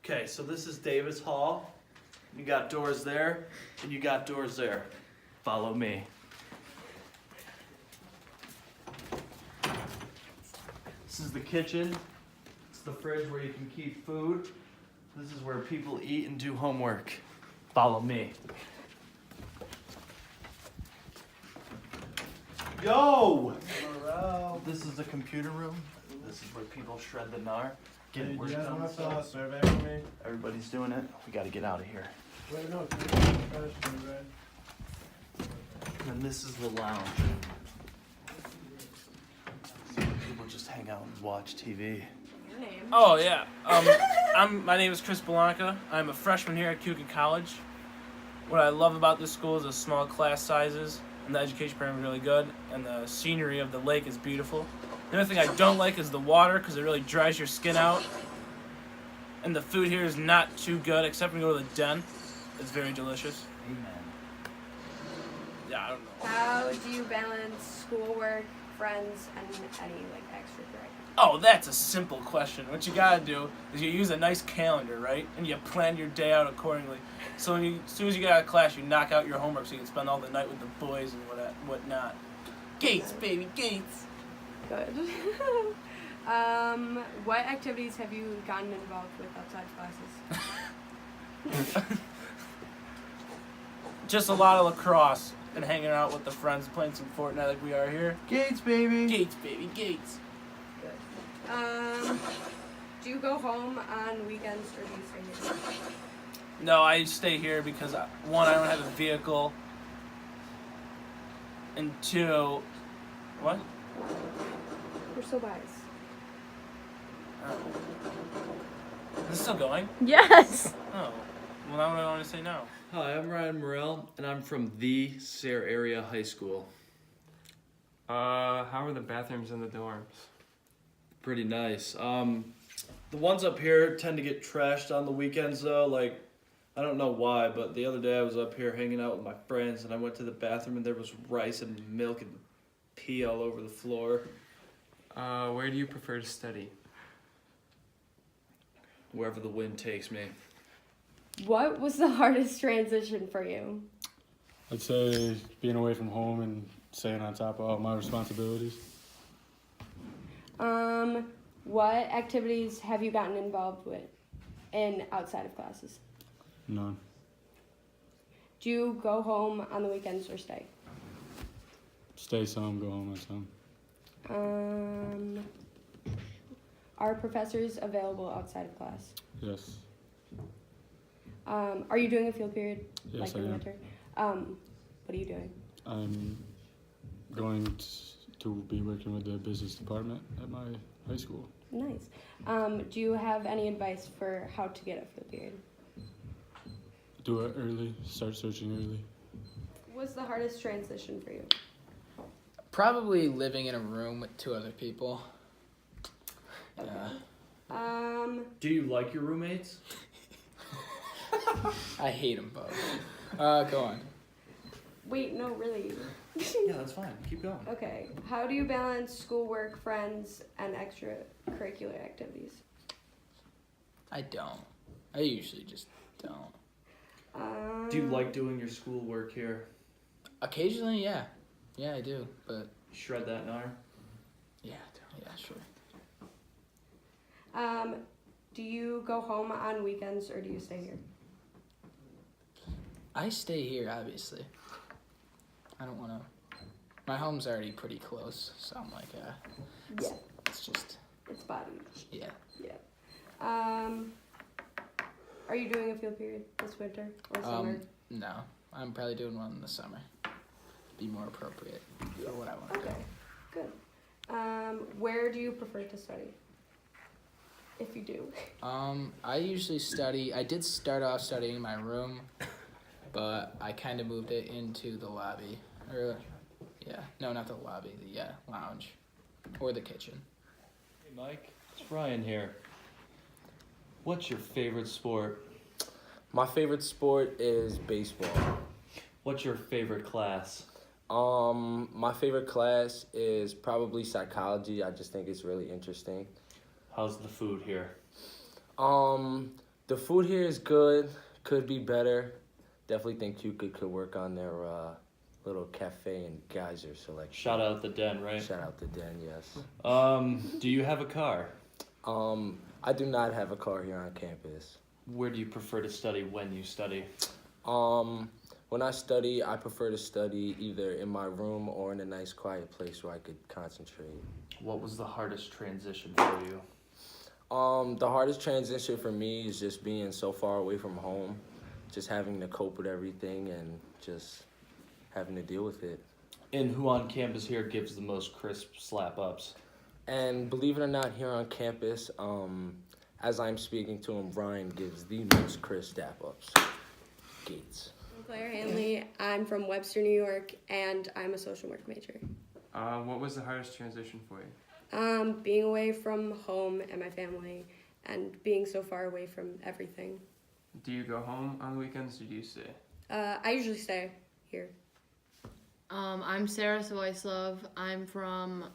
Okay, so this is Davis Hall. You got doors there, and you got doors there. Follow me. This is the kitchen. It's the fridge where you can keep food. This is where people eat and do homework. Follow me. Yo! This is the computer room. This is where people shred the gnar. Get it worked on. a survey for me? Everybody's doing it. We gotta get out of here. Wait, no, survey. And this is the lounge. So people just hang out and watch TV. Your name? Oh yeah. My name is Chris Belanca. I'm a freshman here at Kukin College. What I love about this school is the small class sizes, and the education program is really good, and the scenery of the lake is beautiful. The only thing I don't like is the water because it really dries your skin out. And the food here is not too good, except when you go to the den. It's very delicious. Amen. Yeah, I don't know. How do you balance schoolwork, friends, and any extracurricular? Oh, that's a simple question. What you gotta do is you use a nice calendar, right? And you plan your day out accordingly. So as soon as you get out of class, you knock out your homework so you can spend all the night with the boys and whatnot. Gates, baby, gates. Good. What activities have you gotten involved with outside classes? Just a lot of lacrosse and hanging out with the friends, playing some Fortnite like we are here. Gates, baby. Gates, baby, gates. Good. Do you go home on weekends or do you stay here? No, I stay here because one, I don't have a vehicle, and two, what? We're so biased. Is this still going? Yes. Oh, well now I want to say no. Hi, I'm Ryan Morrell, and I'm from the Sayre Area High School. How are the bathrooms in the dorms? Pretty nice. The ones up here tend to get trashed on the weekends, though. Like, I don't know why, but the other day I was up here hanging out with my friends, and I went to the bathroom, and there was rice and milk and pee all over the floor. Where do you prefer to study? Wherever the wind takes me. What was the hardest transition for you? I'd say being away from home and staying on top of all my responsibilities. What activities have you gotten involved with in outside of classes? None. Do you go home on the weekends or stay? Stay some, go home on some. Are professors available outside of class? Yes. Are you doing a field period? Yes, like in I the am. winter? What are you doing? I'm going to be working with the business department at my high school. Nice. Do you have any advice for how to get a field period? Do it early, start searching early. What was the hardest transition for you? Probably living in a room with two other people. Yeah. Do you like your roommates? I hate them both. Go on. Wait, no, really. Yeah, that's fine. Keep going. Okay. How do you balance schoolwork, friends, and extracurricular activities? I don't. I usually just don't. Do you like doing your schoolwork here? Occasionally, yeah. Yeah, I do. But Shred that gnar? yeah, sure. Do you go home on weekends or do you stay here? I stay here, obviously. I don't want to. My home's already pretty close, so I'm like, Yeah, it's just, it's body. yeah. Are you doing a field period this winter or summer? No, I'm probably doing one in the summer. Be more appropriate for what I want to Okay, good. Where do you prefer to study? If you do. I usually study. I did start off studying in my room, but I kind of moved it into the lobby. No, not the lobby. The lounge, or the kitchen. Hey, Mike. It's Ryan here. What's your favorite sport? My favorite sport is baseball. What's your favorite class? My favorite class is probably psychology. I just think it's really interesting. How's the food here? The The food here is good. Could be better. Definitely think Cuca could work on their little cafe and geyser selection. Shout out the den, right? Shout out to Den, yes. Do you have a car? I do not have a car here on campus. Where do you prefer to study when you study? When I study, I prefer to study either in my room or in a nice quiet place where I could concentrate. What was the hardest transition for you? The hardest transition for me is just being so far away from home, just having to cope with everything and just having to deal with it. And who on campus here gives the most crisp slap ups? And believe it or not, here on campus, as I'm speaking to him, Ryan gives the most crisp step-ups. Gates. I'm Claire Hanley. I'm from Webster, New York, and I'm a social work major. What was the hardest transition for you? Being away from home and my family, and being so far away from everything. Do you go home on the weekends or do you stay? I usually stay here. I'm Sarah Savoislov. I'm from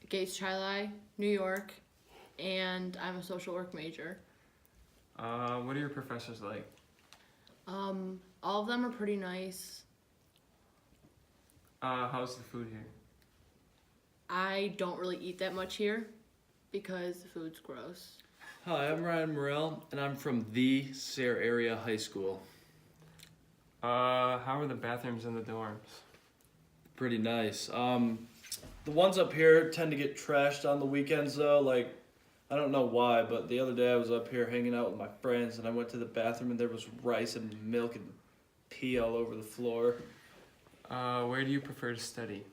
Gates Chili, New York, and I'm a social work major. What are your professors like? All of them are pretty nice. How's the food here? I don't really eat that much here because the food's gross. Hi, I'm Ryan Morrell, and I'm from the Sayre Area High School. How are the bathrooms in the dorms? Pretty nice. The ones up here tend to get trashed on the weekends, though. Like, I don't know why, but the other day I was up here hanging out with my friends, and I went to the bathroom, and there was rice and milk and pee all over the floor. Where do you prefer to study?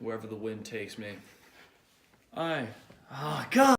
Wherever the wind takes me. Oh, God!